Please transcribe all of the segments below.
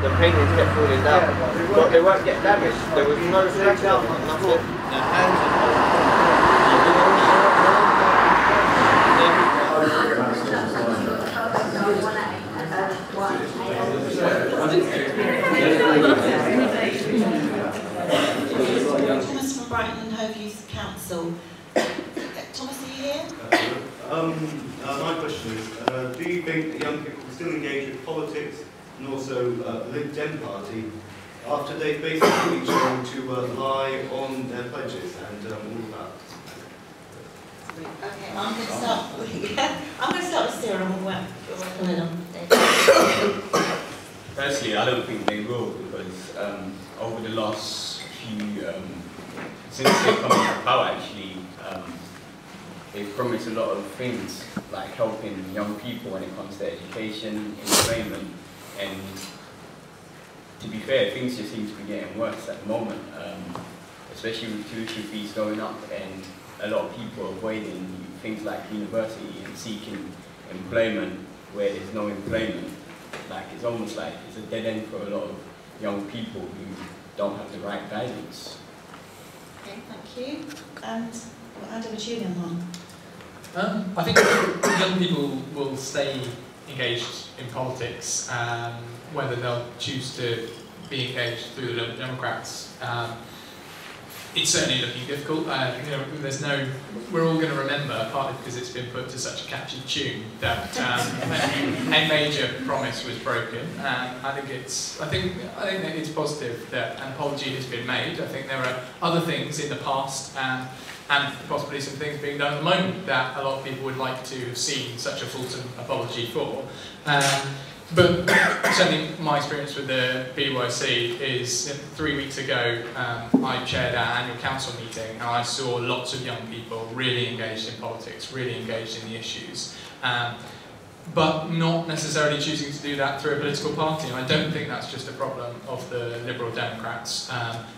the paintings kept falling down. But they won't get damaged. There was no fracture, nothing. Thomas from Brighton and Hove Youth Council. Thomas, are you here? My question is, do you think that young people will still engage with politics and also Lib Dem party after they've basically chosen to lie on their pledges and all of that? Okay, I'm going to start with Cyril and we'll work on it on. Firstly, I don't think they will, because over the last few, since they've come into power actually, they've promised a lot of things, like helping young people when it comes to education, employment, and to be fair, things just seem to be getting worse at the moment, especially with tuition fees going up and a lot of people avoiding things like university and seeking employment where there's no employment. Like, it's almost like it's a dead end for a lot of young people who don't have the right guidance. Okay, thank you. And we'll hand over to you then, Mark. I think young people will stay engaged in politics, whether they'll choose to be engaged through the Liberal Democrats. It's certainly looking difficult. You know, we're all going to remember, partly because it's been put to such a catchy tune, that a major promise was broken. I think that it's positive that an apology has been made. I think there are other things in the past and possibly some things being done at the moment that a lot of people would like to have seen such a fulsome apology for. But certainly my experience with the BYC is 3 weeks ago I chaired our annual council meeting and I saw lots of young people really engaged in politics, really engaged in the issues, but not necessarily choosing to do that through a political party. And I don't think that's just a problem of the Liberal Democrats,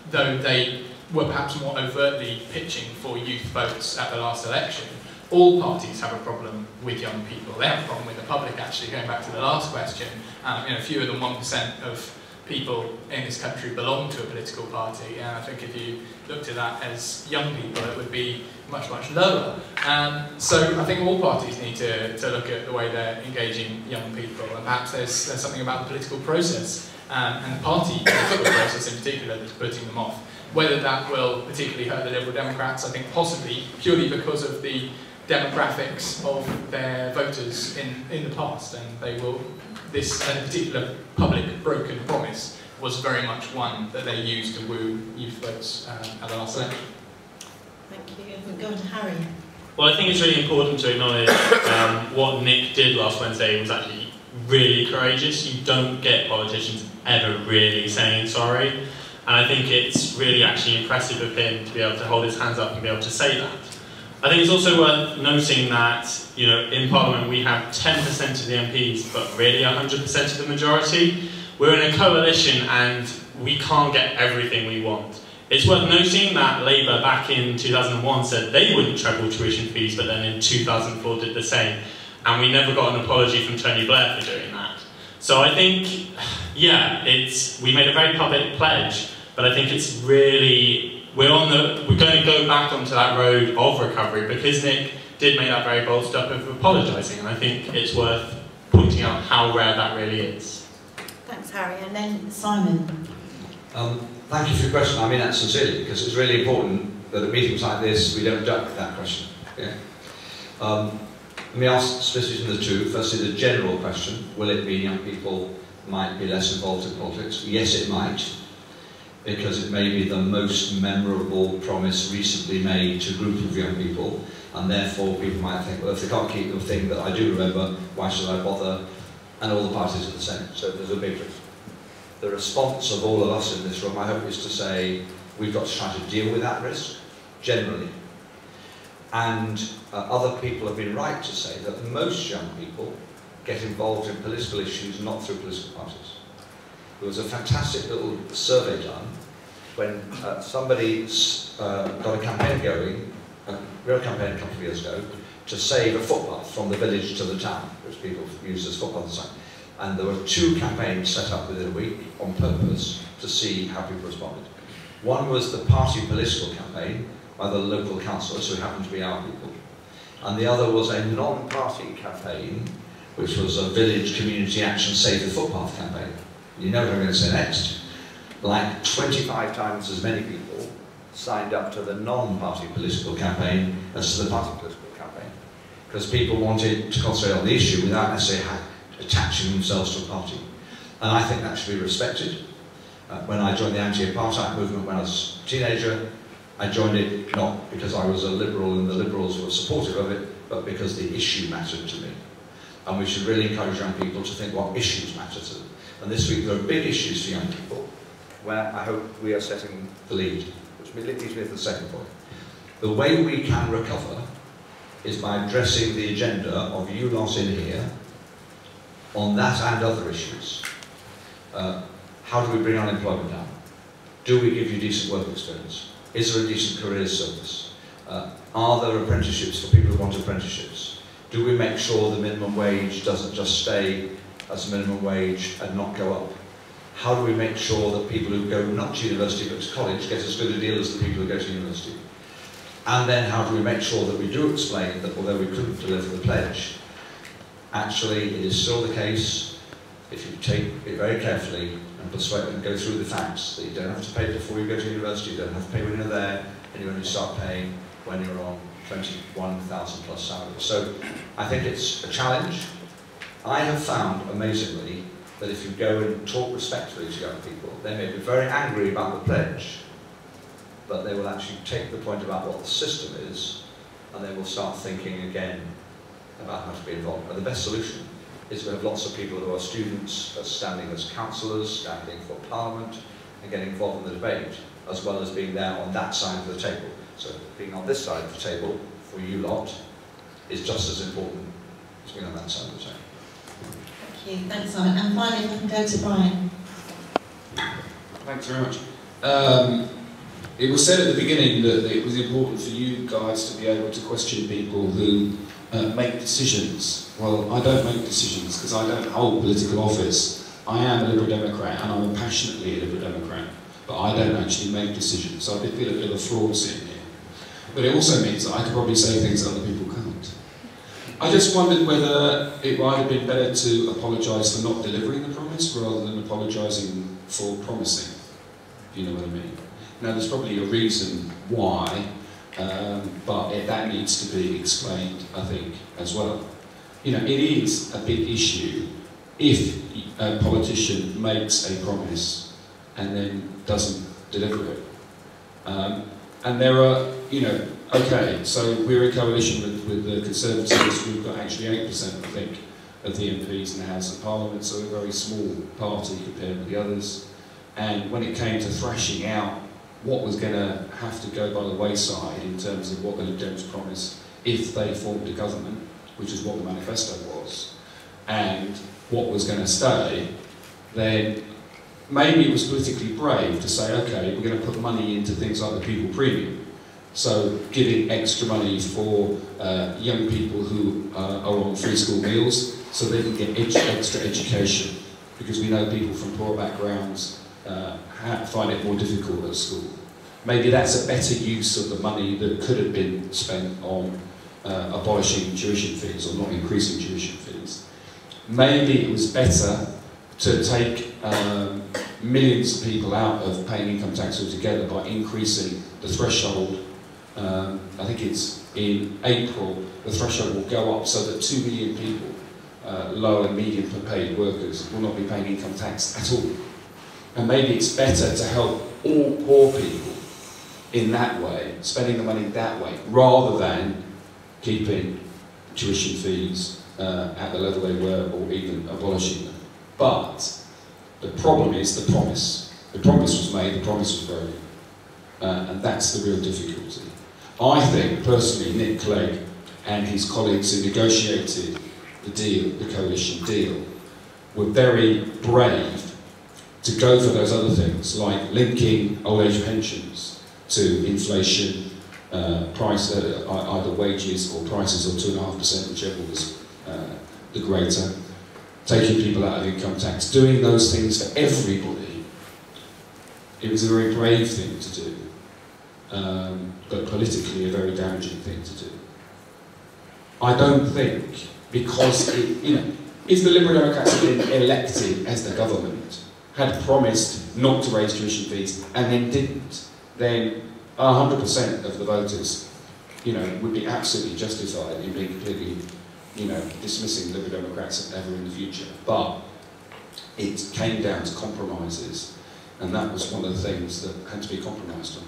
though they were perhaps more overtly pitching for youth votes at the last election. All parties have a problem with young people. They have a problem with the public, actually, going back to the last question. You know, fewer than 1% of people in this country belong to a political party, and I think if you looked at that as young people, it would be much, much lower. So I think all parties need to look at the way they're engaging young people, and perhaps there's something about the political process, and the party political process in particular, that's putting them off. Whether that will particularly hurt the Liberal Democrats, I think possibly, purely because of the demographics of their voters in the past, and they will, this particular public broken promise was very much one that they used to woo youth votes at the last election. Thank you. We'll go to Harry. Well, I think it's really important to acknowledge what Nick did last Wednesday was actually really courageous. You don't get politicians ever really saying sorry, and I think it's really actually impressive of him to be able to hold his hands up and be able to say that. I think it's also worth noting that, you know, in Parliament we have 10% of the MPs, but really 100% of the majority. We're in a coalition and we can't get everything we want. It's worth noting that Labour back in 2001 said they wouldn't treble tuition fees, but then in 2004 did the same. And we never got an apology from Tony Blair for doing that. So I think, yeah, we made a very public pledge, but I think it's really, we're going to go back onto that road of recovery because Nick did make that very bold step of apologising, and I think it's worth pointing out how rare that really is. Thanks, Harry. And then Simon. Thank you for your question. I mean that sincerely, because it's really important that at meetings like this we don't duck that question. Okay? Let me ask split it into the two. Firstly, the general question: will it mean young people might be less involved in politics? Yes, it might, because it may be the most memorable promise recently made to a group of young people, and therefore people might think, well, if they can't keep the thing that I do remember, why should I bother? And all the parties are the same, so there's a big difference. The response of all of us in this room, I hope, is to say we've got to try to deal with that risk, generally. And other people have been right to say that most young people get involved in political issues not through political parties. There was a fantastic little survey done when somebody got a campaign going, a real campaign a couple of years ago, to save a footpath from the village to the town, which people use as footpath sign. And there were 2 campaigns set up within a week on purpose to see how people responded. One was the party political campaign by the local councillors, who happened to be our people. And the other was a non-party campaign, which was a village community action save the footpath campaign. You know what I'm going to say next. Like 25 times as many people signed up to the non-party political campaign as to the party political campaign. Because people wanted to concentrate on the issue without necessarily attaching themselves to a party. And I think that should be respected. When I joined the anti-apartheid movement when I was a teenager, I joined it not because I was a Liberal and the Liberals were supportive of it, but because the issue mattered to me. And we should really encourage young people to think what issues matter to them. And this week there are big issues for young people, where I hope we are setting the lead, which leads me to the second point. The way we can recover is by addressing the agenda of you lot in here on that and other issues. How do we bring unemployment down? Do we give you decent work experience? Is there a decent career service? Are there apprenticeships for people who want apprenticeships? Do we make sure the minimum wage doesn't just stay as minimum wage and not go up? How do we make sure that people who go not to university but to college get as good a deal as the people who go to university? And then how do we make sure that we do explain that although we couldn't deliver the pledge, actually it is still the case, if you take it very carefully and persuade and go through the facts, that you don't have to pay before you go to university, you don't have to pay when you're there, and you only start paying when you're on 21,000 plus salary. So I think it's a challenge. I have found, amazingly, that if you go and talk respectfully to young people, they may be very angry about the pledge, but they will actually take the point about what the system is, and they will start thinking again about how to be involved. And the best solution is we have lots of people who are students, standing as councillors, standing for Parliament, and getting involved in the debate, as well as being there on that side of the table. So being on this side of the table, for you lot, is just as important as being on that side of the table. Thank you. Thanks, Simon. And finally, if I can go to Brian. Thanks very much. It was said at the beginning that it was important for you guys to be able to question people who make decisions. Well, I don't make decisions because I don't hold political office. I am a Liberal Democrat and I'm passionately a Liberal Democrat, but I don't actually make decisions. So I did feel a bit of a fraud sitting here. But it also means that I could probably say things that other people can't. I just wondered whether it might have been better to apologise for not delivering the promise rather than apologising for promising, if you know what I mean. Now, there's probably a reason why, but that needs to be explained, I think, as well. You know, it is a big issue if a politician makes a promise and then doesn't deliver it. And there are, you know, okay, so we're in coalition with the Conservatives. We've got actually 8%, I think, of the MPs in the House of Parliament, so a very small party compared with the others. And when it came to thrashing out what was going to have to go by the wayside in terms of what the Lib Dems promised if they formed a government, which is what the manifesto was, and what was going to stay, then maybe it was politically brave to say, okay, we're going to put money into things like the People Premium. So giving extra money for young people who are on free school meals so they can get extra education, because we know people from poor backgrounds find it more difficult at school. Maybe that's a better use of the money that could have been spent on abolishing tuition fees or not increasing tuition fees. Maybe it was better to take millions of people out of paying income tax altogether by increasing the threshold. I think it's in April, the threshold will go up so that 2 million people, low and medium paid workers, will not be paying income tax at all. And maybe it's better to help all poor people in that way, spending the money that way, rather than keeping tuition fees at the level they were, or even abolishing them. But the problem is the promise. The promise was made, the promise was broken. And that's the real difficulty. I think, personally, Nick Clegg and his colleagues who negotiated the deal, the coalition deal, were very brave to go for those other things, like linking old age pensions to inflation, either wages or prices, or 2.5%, whichever was the greater, taking people out of income tax, doing those things for everybody. It was a very brave thing to do, but politically a very damaging thing to do. I don't think, because, if the Liberal Democrats had been elected as the government, had promised not to raise tuition fees, and then didn't, then 100% of the voters, would be absolutely justified in being completely, dismissing Liberal Democrats ever in the future. But it came down to compromises, and that was one of the things that had to be compromised on.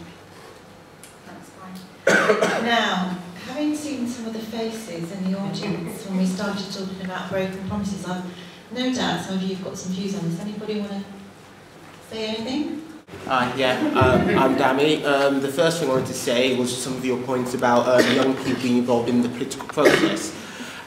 That's fine. Now, having seen some of the faces in the audience when we started talking about broken promises, I've no doubt some of you have got some views on this. Anybody want to say anything? I'm Dammy. The first thing I wanted to say was some of your points about young people being involved in the political process.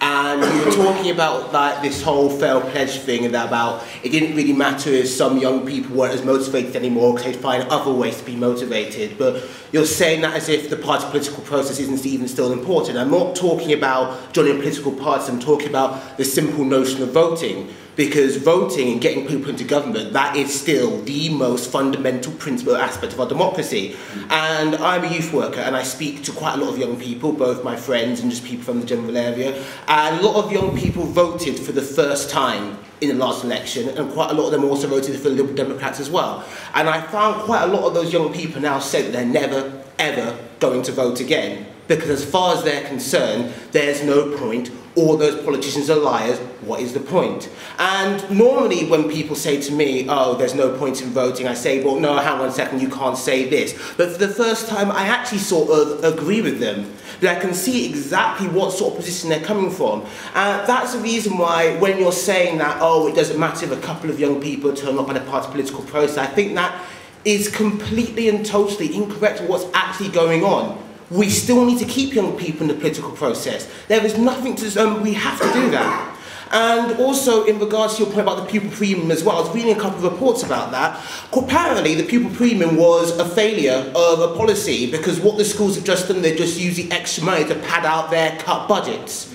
And you were talking about this whole failed pledge thing, and about it didn't really matter if some young people weren't as motivated anymore because they'd find other ways to be motivated. But you're saying that as if the party political process isn't even still important. I'm not talking about joining political parties, I'm talking about the simple notion of voting. Because voting and getting people into government, that is still the most fundamental principle aspect of our democracy. And I'm a youth worker, and I speak to quite a lot of young people, both my friends and just people from the general area. And a lot of young people voted for the first time in the last election, and quite a lot of them also voted for the Liberal Democrats as well. And I found quite a lot of those young people now said that they're never, ever going to vote again. Because as far as they're concerned, there's no point. All those politicians are liars. What is the point? And normally when people say to me, oh, there's no point in voting, I say, well, no, hang on a second, you can't say this. But for the first time, I actually sort of agree with them. But I can see exactly what sort of position they're coming from. That's the reason why when you're saying that, oh, it doesn't matter if a couple of young people turn up on a party political process, I think that is completely and totally incorrect with what's actually going on. We still need to keep young people in the political process. There is nothing to, we have to do that. And also, in regards to your point about the pupil premium as well, I was reading a couple of reports about that. Apparently, the pupil premium was a failure of a policy because what the schools have just done, they just use the extra money to pad out their cut budgets.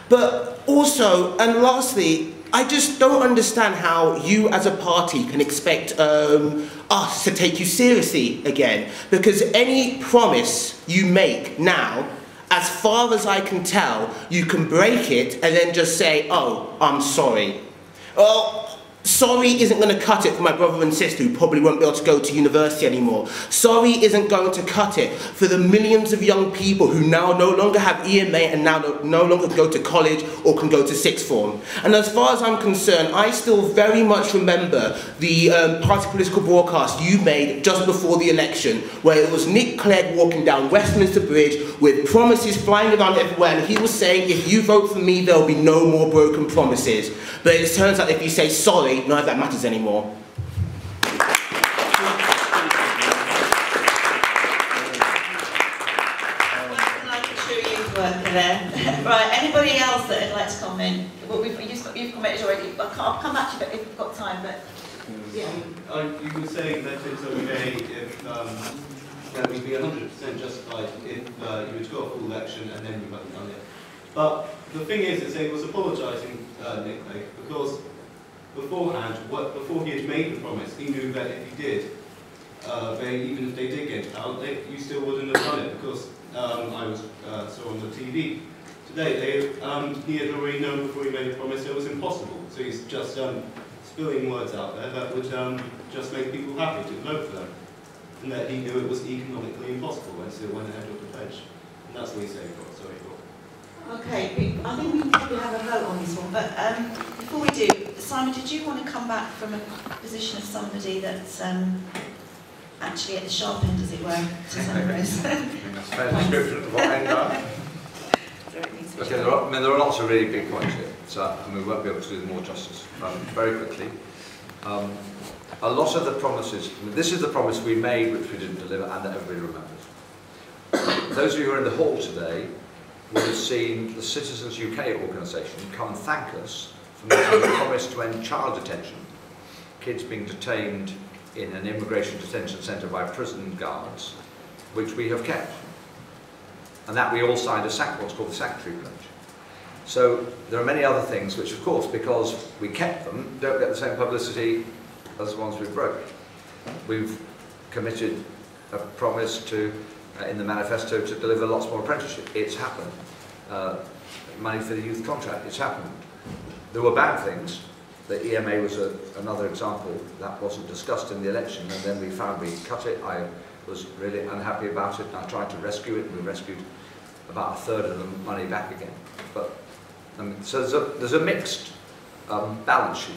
But also, and lastly, I just don't understand how you as a party can expect us to take you seriously again. Because any promise you make now, as far as I can tell, you can break it and then just say, oh, I'm sorry. Well, sorry isn't going to cut it for my brother and sister who probably won't be able to go to university anymore. Sorry isn't going to cut it for the millions of young people who now no longer have EMA and now no longer go to college or can go to sixth form. And as far as I'm concerned, I still very much remember the party political broadcast you made just before the election, where it was Nick Clegg walking down Westminster Bridge with promises flying around everywhere, and he was saying, if you vote for me, there'll be no more broken promises. But it turns out if you say sorry, none of that matters anymore. Like a true youth worker there. Right, anybody else that would like to comment? Well, you've commented already. I'll come back to you if we've got time, but yeah. You were saying that it's okay if that we'd be 100% justified if you were to go a full election and then you hadn't done it. But the thing is he was apologising, Nick Clegg, because beforehand, before he had made the promise, he knew that if he did, even if they did get out, you still wouldn't have done it, because I was saw on the TV today, he had already known before he made the promise it was impossible. So he's just spilling words out there that would just make people happy to vote for them, and that he knew it was economically impossible and still went ahead with the pledge. And that's what he said. Sorry. Okay, I think we can probably have a vote on this one, but before we do, Simon, did you want to come back from a position of somebody that's actually at the sharp end, as it were, to summarise? That's a fair description of what end are. Okay, there are lots of really big points here, so we won't be able to do them more justice. Very quickly, a lot of the promises, this is the promise we made which we didn't deliver and that everybody remembers. Those of you who are in the hall today would have seen the Citizens UK organisation come and thank us for making a promise to end child detention, kids being detained in an immigration detention centre by prison guards, which we have kept. And that we all signed what's called the Sanctuary Pledge. So there are many other things which, of course, because we kept them, don't get the same publicity as the ones we broke. We've committed a promise to, in the manifesto, to deliver lots more apprenticeship. It's happened. Money for the youth contract, it's happened. There were bad things. The EMA was another example. That wasn't discussed in the election, and then we found we cut it. I was really unhappy about it, and I tried to rescue it, and we rescued about a third of the money back again. But so there's a mixed balance sheet.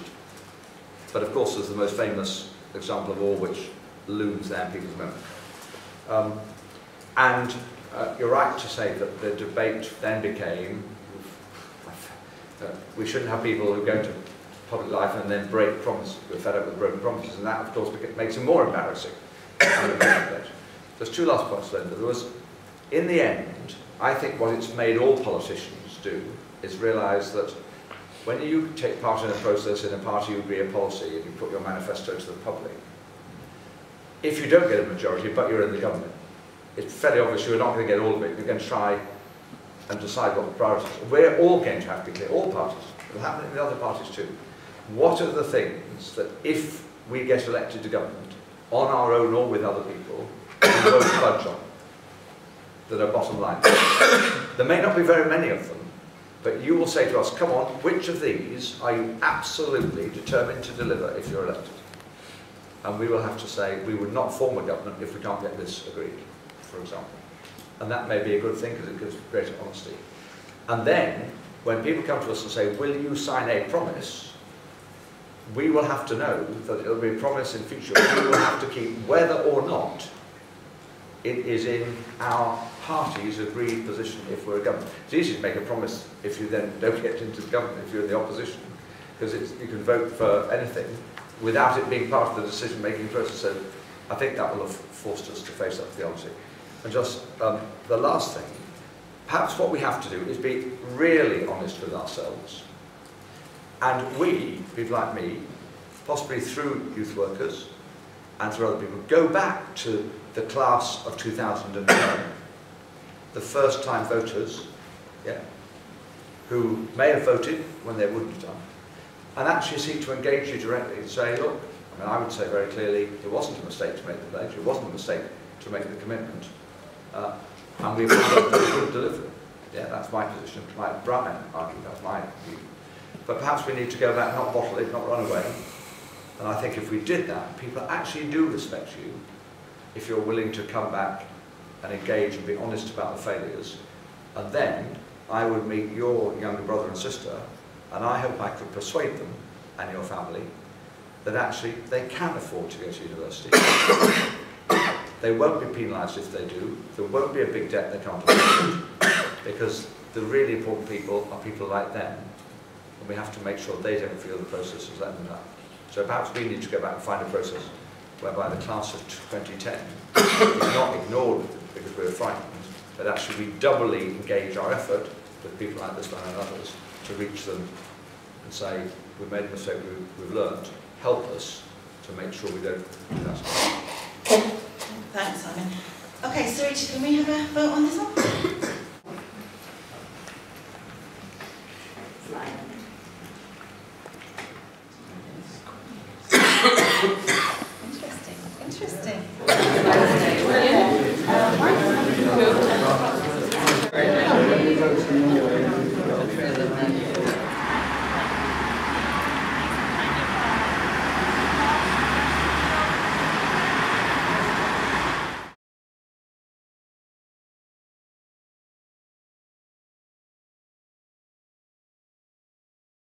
But of course, there's the most famous example of all, which looms there in people's memory. And you're right to say that the debate then became, we shouldn't have people who go into public life and then break promises. We're fed up with broken promises, and that, of course, makes it more embarrassing. There's two last points, Linda. There was, in the end, I think what it's made all politicians do is realise that when you take part in a process in a party, you agree a policy, and you put your manifesto to the public, if you don't get a majority, but you're in the government, it's fairly obvious you're not going to get all of it. You're going to try and decide what the priorities are. We're all going to have to be clear, all parties. It'll happen in the other parties too. What are the things that, if we get elected to government, on our own or with other people, we won't budge on, that are bottom line? There may not be very many of them, but you will say to us, come on, which of these are you absolutely determined to deliver if you're elected? And we will have to say, we would not form a government if we can't get this agreed, for example. And that may be a good thing because it gives greater honesty. And then, when people come to us and say, will you sign a promise, we will have to know that it will be a promise in future we will have to keep, whether or not it is in our party's agreed position if we're a government. It's easy to make a promise if you then don't get into the government, if you're in the opposition, because you can vote for anything without it being part of the decision-making process. So I think that will have forced us to face that theology. And just the last thing, perhaps what we have to do is be really honest with ourselves. And we, people like me, possibly through youth workers and through other people, go back to the class of 2010, the first-time voters, yeah, who may have voted when they wouldn't have done, and actually seek to engage you directly and say, look, I mean, I would say very clearly, it wasn't a mistake to make the pledge, it wasn't a mistake to make the commitment, and we would deliver it. Yeah, that's my position. Like Brighton argued, that's my view. But perhaps we need to go back, not bottle it, not run away. And I think if we did that, people actually do respect you if you're willing to come back and engage and be honest about the failures. And then I would meet your younger brother and sister, and I hope I could persuade them and your family that actually they can afford to go to university. They won't be penalised if they do. There won't be a big debt they can't afford, because the really important people are people like them. And we have to make sure they don't feel the process has let them down. So perhaps we need to go back and find a process whereby the class of 2010 is not ignored because we're frightened, but actually we doubly engage our effort with people like this one and others to reach them and say, we've made a mistake, we've learned, help us to make sure we don't do that. Thanks, Simon. Okay, so Richard, can we have a vote on this one?